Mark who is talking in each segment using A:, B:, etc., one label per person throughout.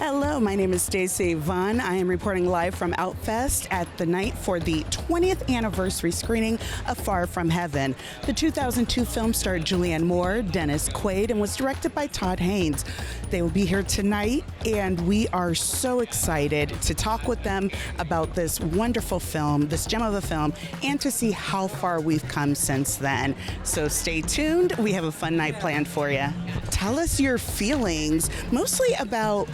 A: Hello, my name is Stacey Yvonne. I am reporting live from Outfest at the night for the 20th anniversary screening of Far From Heaven. The 2002 film starred Julianne Moore, Dennis Quaid, and was directed by Todd Haynes. They will be here tonight, and we are so excited to talk with them about this wonderful film, this gem of a film, and to see how far we've come since then. So stay tuned. We have a fun night planned for you. Tell us your feelings, mostly about,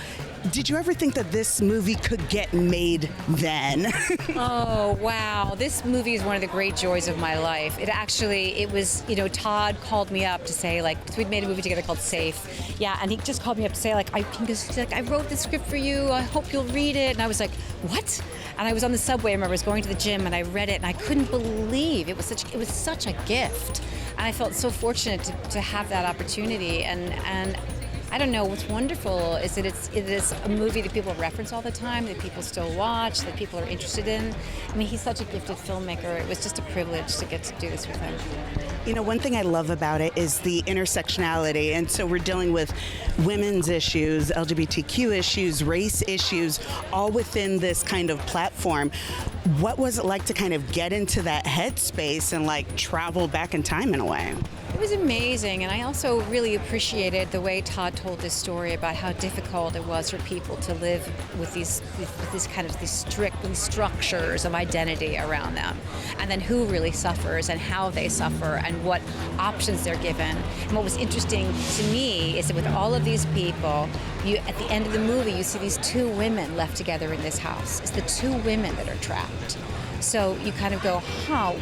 A: did you ever think that this movie could get made then?
B: Oh, wow. This movie is one of the great joys of my life. It was, Todd called me up to say, we'd made a movie together called Safe. Yeah, and he just called me up to say, I wrote the script for you. I hope you'll read it. And I was like, what? And I was on the subway. I remember I was going to the gym and I read it and I couldn't believe it was such a gift. And I felt so fortunate to have that opportunity. And I don't know, what's wonderful is that it is a movie that people reference all the time, that people still watch, that people are interested in. I mean, he's such a gifted filmmaker. It was just a privilege to get to do this with him.
A: One thing I love about it is the intersectionality. And so we're dealing with women's issues, LGBTQ issues, race issues, all within this kind of platform. What was it like to kind of get into that headspace and travel back in time in a way?
B: It was amazing, and I also really appreciated the way Todd told this story about how difficult it was for people to live with these strict structures of identity around them, and then who really suffers and how they suffer and what options they're given. And what was interesting to me is that with all of these people, at the end of the movie, you see these two women left together in this house. It's the two women that are trapped. So you kind of go, how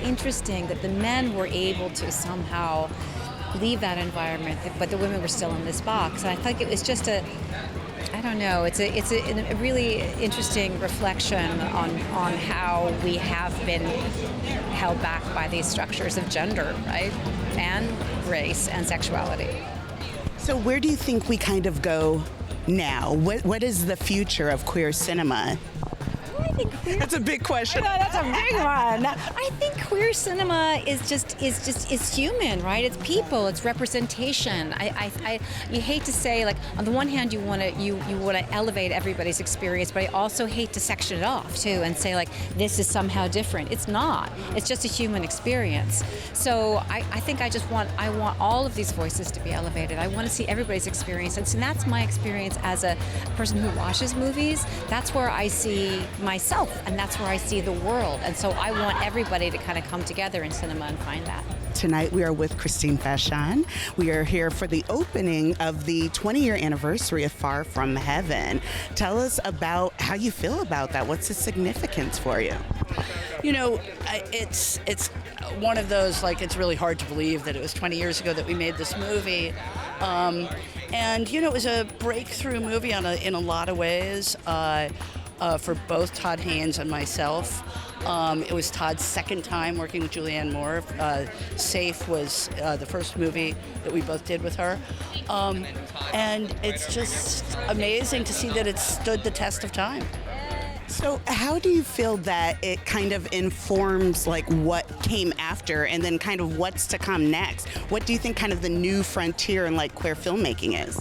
B: interesting that the men were able to somehow leave that environment, but the women were still in this box. And I think it was just it's a really interesting reflection on how we have been held back by these structures of gender, right? And race and sexuality.
A: So where do you think we kind of go now? What is the future of queer cinema? That's a big question.
B: I know, that's a big one. I think queer cinema is human, right? It's people, it's representation. You hate to say, on the one hand you want to elevate everybody's experience, but I also hate to section it off too and say this is somehow different. It's not. It's just a human experience. So I think I want all of these voices to be elevated. I want to see everybody's experience, and so that's my experience as a person who watches movies. That's where I see myself, and that's where I see the world. And so I want everybody to kind of come together in cinema and find that.
A: Tonight we are with Christina Farron. We are here for the opening of the 20-year anniversary of Far From Heaven. Tell us about how you feel about that. What's the significance for you?
C: It's one of those, it's really hard to believe that it was 20 years ago that we made this movie. And it was a breakthrough movie in a lot of ways. For both Todd Haynes and myself. It was Todd's second time working with Julianne Moore. Safe was the first movie that we both did with her. And it's just amazing to see that it stood the test of time.
A: So how do you feel that it kind of informs what came after and then kind of what's to come next? What do you think kind of the new frontier in queer filmmaking is?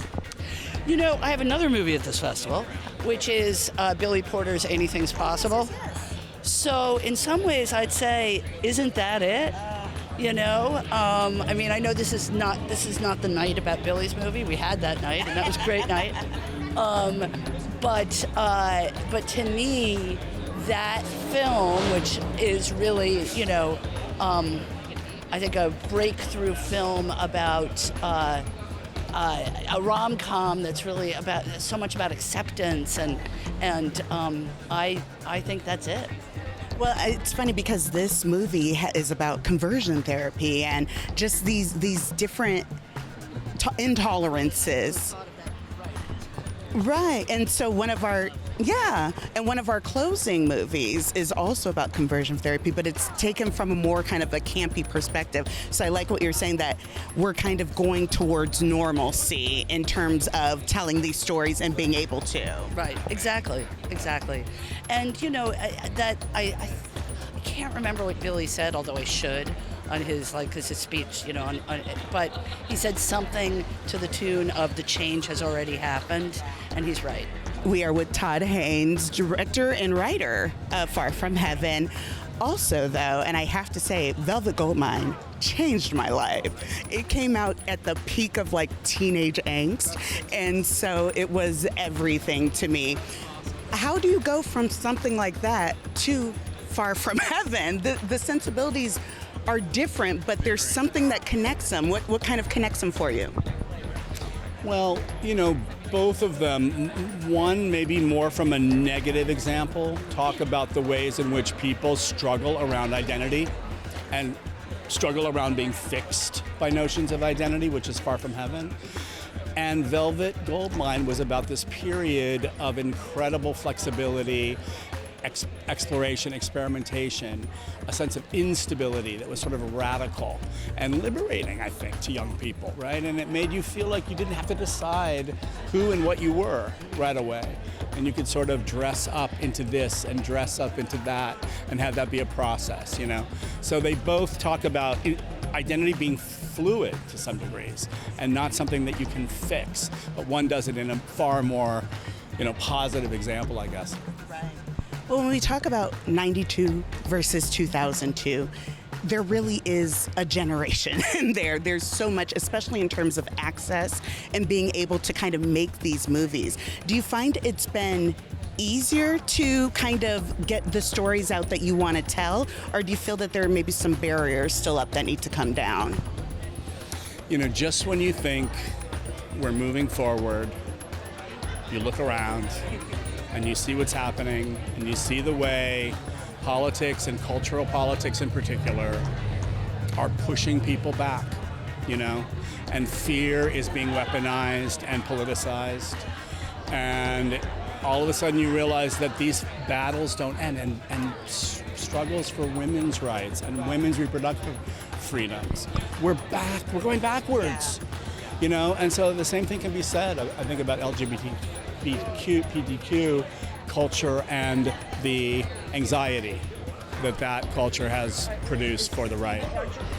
C: I have another movie at this festival, which is Billy Porter's Anything's Possible. So in some ways I'd say, isn't that it? I know this is not the night about Billy's movie. We had that night, and that was a great night. But to me, that film, which is really, I think a breakthrough film about a rom-com that's really so much about acceptance, and I think that's it.
A: Well, it's funny because this movie is about conversion therapy and just these different intolerances. Right, and so one of our closing movies is also about conversion therapy, but it's taken from a more kind of a campy perspective. So I like what you're saying, that we're kind of going towards normalcy in terms of telling these stories and being able to.
C: Right, exactly. And I can't remember what Billy said, although I should. his speech, but he said something to the tune of "the change has already happened," and he's right.
A: We are with Todd Haynes, director and writer of Far From Heaven. Also, though, and I have to say, Velvet Goldmine changed my life. It came out at the peak of teenage angst, and so it was everything to me. How do you go from something like that to Far From Heaven? The sensibilities are different, but there's something that connects them. What kind of connects them for you?
D: Well, both of them, one maybe more from a negative example, talk about the ways in which people struggle around identity and struggle around being fixed by notions of identity, which is Far From Heaven. And Velvet Goldmine was about this period of incredible flexibility, exploration, experimentation, a sense of instability that was sort of radical and liberating, I think, to young people, right? And it made you feel like you didn't have to decide who and what you were right away. And you could sort of dress up into this and dress up into that and have that be a process, So they both talk about identity being fluid to some degrees and not something that you can fix, but one does it in a far more, positive example, I guess.
A: Right. Well, when we talk about 92 versus 2002, there really is a generation in there. There's so much, especially in terms of access and being able to kind of make these movies. Do you find it's been easier to kind of get the stories out that you want to tell, or do you feel that there are maybe some barriers still up that need to come down?
D: Just when you think we're moving forward, you look around and you see what's happening, and you see the way politics and cultural politics in particular are pushing people back, and fear is being weaponized and politicized. And all of a sudden you realize that these battles don't end, and struggles for women's rights and women's reproductive freedoms. We're going backwards, and so the same thing can be said, I think, about LGBTQ culture and the anxiety that culture has produced for the right.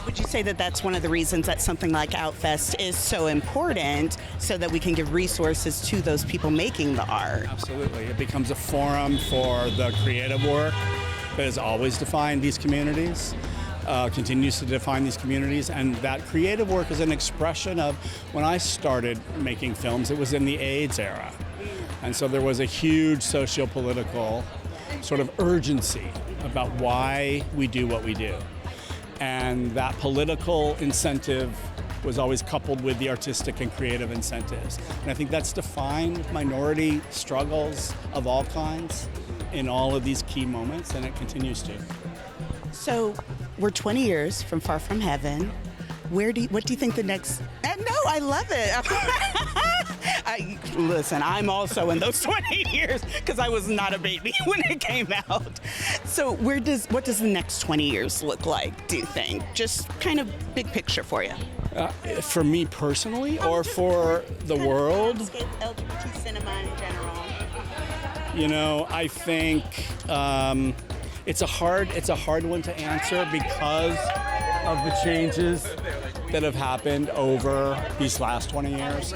A: Would you say that that's one of the reasons that something like Outfest is so important, so that we can give resources to those people making the art?
D: Absolutely. It becomes a forum for the creative work that has always defined these communities, continues to define these communities, and that creative work is an expression of, when I started making films, it was in the AIDS era. And so there was a huge socio-political sort of urgency about why we do what we do. And that political incentive was always coupled with the artistic and creative incentives. And I think that's defined minority struggles of all kinds in all of these key moments, and it continues to.
A: So we're 20 years from Far From Heaven. What do you think the next... No, I love it. Listen, I'm also in those 20 years because I was not a baby when it came out. So what does the next 20 years look like, do you think? Just kind of big picture for you.
D: For me personally, or for the world?
A: LGBT cinema in general.
D: I think it's a hard one to answer because of the changes that have happened over these last 20 years.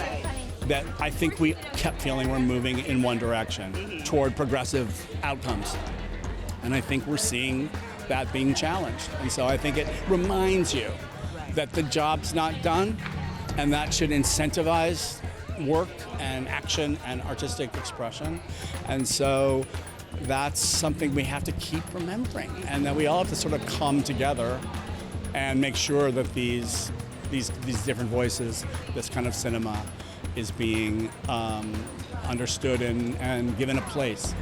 D: That I think we kept feeling we're moving in one direction, toward progressive outcomes. And I think we're seeing that being challenged. And so I think it reminds you that the job's not done, and that should incentivize work and action and artistic expression. And so that's something we have to keep remembering, and that we all have to sort of come together and make sure that these different voices, this kind of cinema, is being understood and given a place,